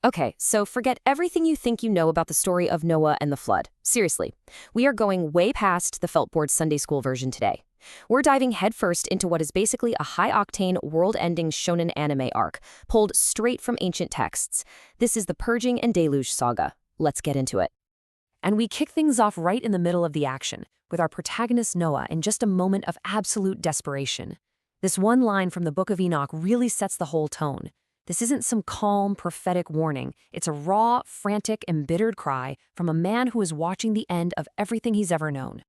Okay, so forget everything you think you know about the story of Noah and the flood. Seriously, we are going way past the Feltboard Sunday School version today. We're diving headfirst into what is basically a high-octane, world-ending shonen anime arc, pulled straight from ancient texts. This is the Purging and Deluge saga. Let's get into it. And we kick things off right in the middle of the action, with our protagonist Noah in just a moment of absolute desperation. This one line from the Book of Enoch really sets the whole tone. This isn't some calm, prophetic warning. It's a raw, frantic, embittered cry from a man who is watching the end of everything he's ever known.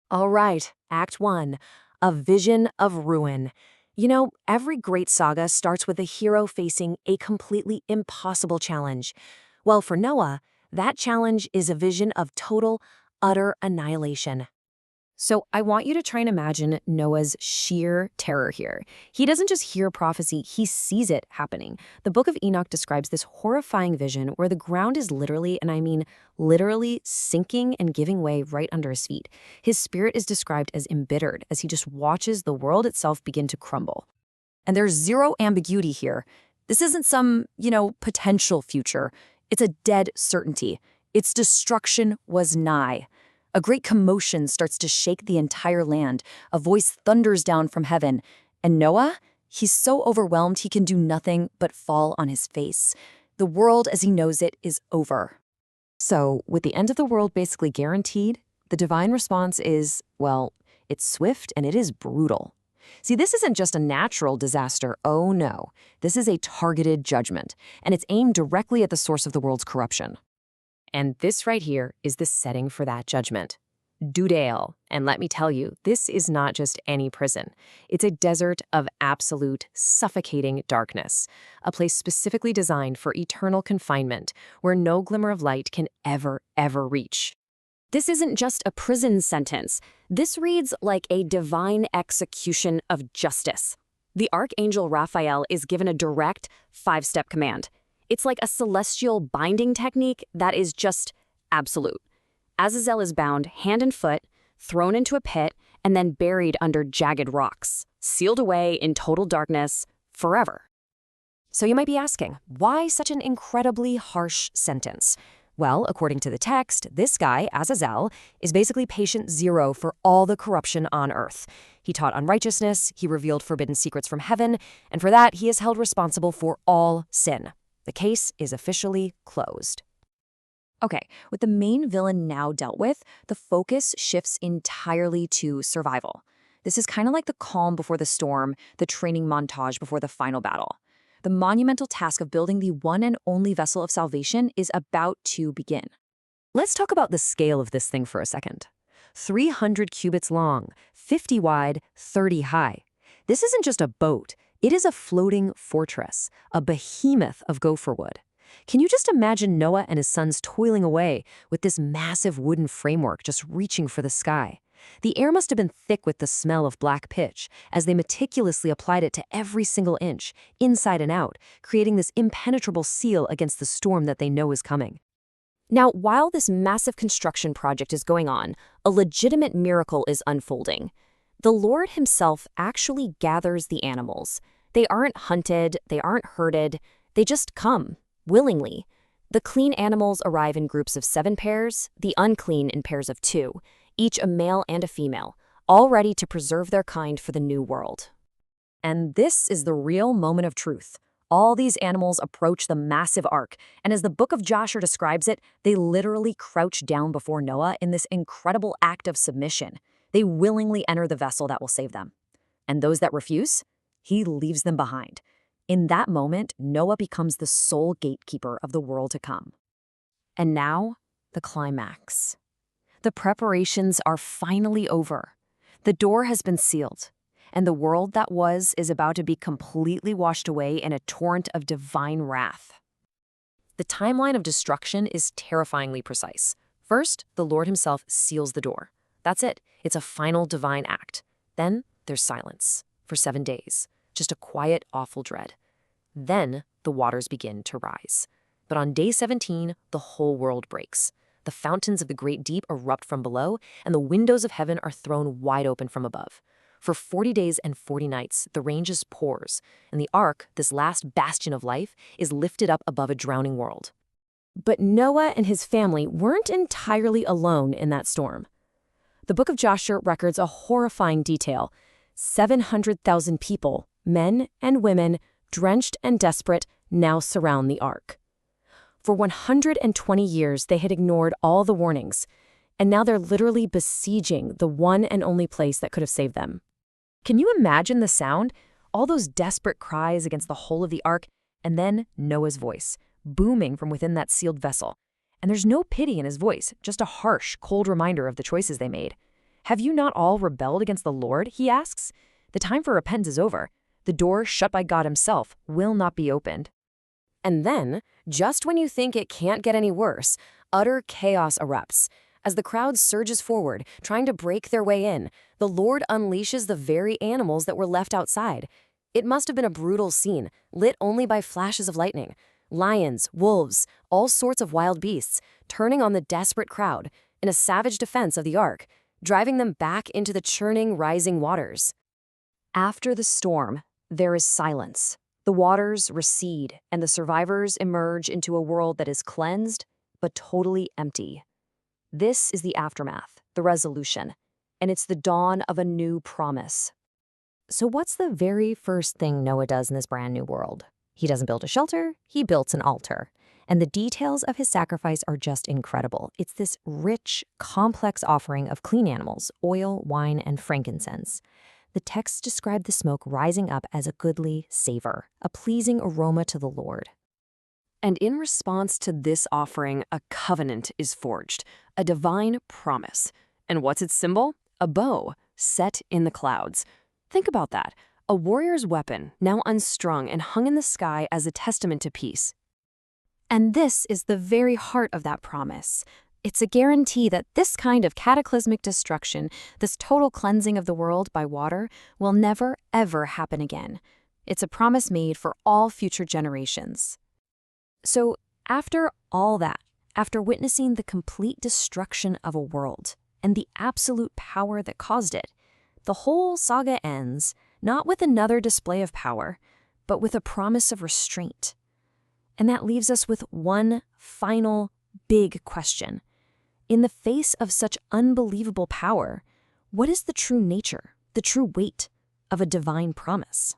All right, Act 1, a vision of ruin. You know, every great saga starts with a hero facing a completely impossible challenge. Well, for Noah, that challenge is a vision of total, utter annihilation. So I want you to try and imagine Noah's sheer terror here. He doesn't just hear prophecy, he sees it happening. The Book of Enoch describes this horrifying vision where the ground is literally, and I mean literally, sinking and giving way right under his feet. His spirit is described as embittered as he just watches the world itself begin to crumble. And there's zero ambiguity here. This isn't some, potential future. It's a dead certainty. Its destruction was nigh. A great commotion starts to shake the entire land. A voice thunders down from heaven. And Noah? He's so overwhelmed he can do nothing but fall on his face. The world as he knows it is over. So, with the end of the world basically guaranteed, the divine response is, well, it's swift and it is brutal. See, this isn't just a natural disaster, oh no. This is a targeted judgment, and it's aimed directly at the source of the world's corruption. And this right here is the setting for that judgment. Dudael. And let me tell you, this is not just any prison. It's a desert of absolute, suffocating darkness. A place specifically designed for eternal confinement, where no glimmer of light can ever reach. This isn't just a prison sentence. This reads like a divine execution of justice. The archangel Raphael is given a direct, 5-step command. It's like a celestial binding technique that is just absolute. Azazel is bound hand and foot, thrown into a pit, and then buried under jagged rocks, sealed away in total darkness forever. So you might be asking, why such an incredibly harsh sentence? Well, according to the text, this guy, Azazel, is basically patient zero for all the corruption on earth. He taught unrighteousness, he revealed forbidden secrets from heaven, and for that he is held responsible for all sin. The case is officially closed. Okay, with the main villain now dealt with, the focus shifts entirely to survival. This is kind of like the calm before the storm, the training montage before the final battle. The monumental task of building the one and only vessel of salvation is about to begin. Let's talk about the scale of this thing for a second. 300 cubits long, 50 wide, 30 high. This isn't just a boat. It is a floating fortress, a behemoth of gopher wood. Can you just imagine Noah and his sons toiling away with this massive wooden framework just reaching for the sky? The air must have been thick with the smell of black pitch as they meticulously applied it to every single inch, inside and out, creating this impenetrable seal against the storm that they know is coming. Now, while this massive construction project is going on, a legitimate miracle is unfolding. The Lord himself actually gathers the animals. They aren't hunted, they aren't herded, they just come, willingly. The clean animals arrive in groups of 7 pairs, the unclean in pairs of 2, each a male and a female, all ready to preserve their kind for the new world. And this is the real moment of truth. All these animals approach the massive ark, and as the book of Joshua describes it, they literally crouch down before Noah in this incredible act of submission. They willingly enter the vessel that will save them. And those that refuse, he leaves them behind. In that moment, Noah becomes the sole gatekeeper of the world to come. And now, the climax. The preparations are finally over. The door has been sealed, and the world that was is about to be completely washed away in a torrent of divine wrath. The timeline of destruction is terrifyingly precise. First, the Lord himself seals the door. That's it. It's a final divine act. Then there's silence for 7 days. Just a quiet, awful dread. Then the waters begin to rise. But on day 17, the whole world breaks. The fountains of the great deep erupt from below, and the windows of heaven are thrown wide open from above. For 40 days and 40 nights, the rain just pours, and the ark, this last bastion of life, is lifted up above a drowning world. But Noah and his family weren't entirely alone in that storm. The book of Joshua records a horrifying detail. 700,000 people, men and women, drenched and desperate, now surround the ark. For 120 years, they had ignored all the warnings, and now they're literally besieging the one and only place that could have saved them. Can you imagine the sound? All those desperate cries against the hull of the ark, and then Noah's voice, booming from within that sealed vessel. And there's no pity in his voice, just a harsh, cold reminder of the choices they made. Have you not all rebelled against the Lord, he asks? The time for repentance is over. The door shut by God himself will not be opened. And then, just when you think it can't get any worse, utter chaos erupts. As the crowd surges forward, trying to break their way in, the Lord unleashes the very animals that were left outside. It must have been a brutal scene, lit only by flashes of lightning. Lions, wolves, all sorts of wild beasts, turning on the desperate crowd in a savage defense of the ark, driving them back into the churning, rising waters. After the storm, there is silence. The waters recede, and the survivors emerge into a world that is cleansed, but totally empty. This is the aftermath, the resolution, and it's the dawn of a new promise. So what's the very first thing Noah does in this brand new world? He doesn't build a shelter, he builds an altar. And the details of his sacrifice are just incredible. It's this rich, complex offering of clean animals, oil, wine, and frankincense. The texts describe the smoke rising up as a goodly savor, a pleasing aroma to the Lord. And in response to this offering, a covenant is forged, a divine promise. And what's its symbol? A bow, set in the clouds. Think about that. A warrior's weapon, now unstrung and hung in the sky as a testament to peace. And this is the very heart of that promise. It's a guarantee that this kind of cataclysmic destruction, this total cleansing of the world by water, will never, ever happen again. It's a promise made for all future generations. So, after all that, after witnessing the complete destruction of a world and the absolute power that caused it, the whole saga ends not with another display of power, but with a promise of restraint. And that leaves us with one final big question. In the face of such unbelievable power, what is the true nature, the true weight of a divine promise?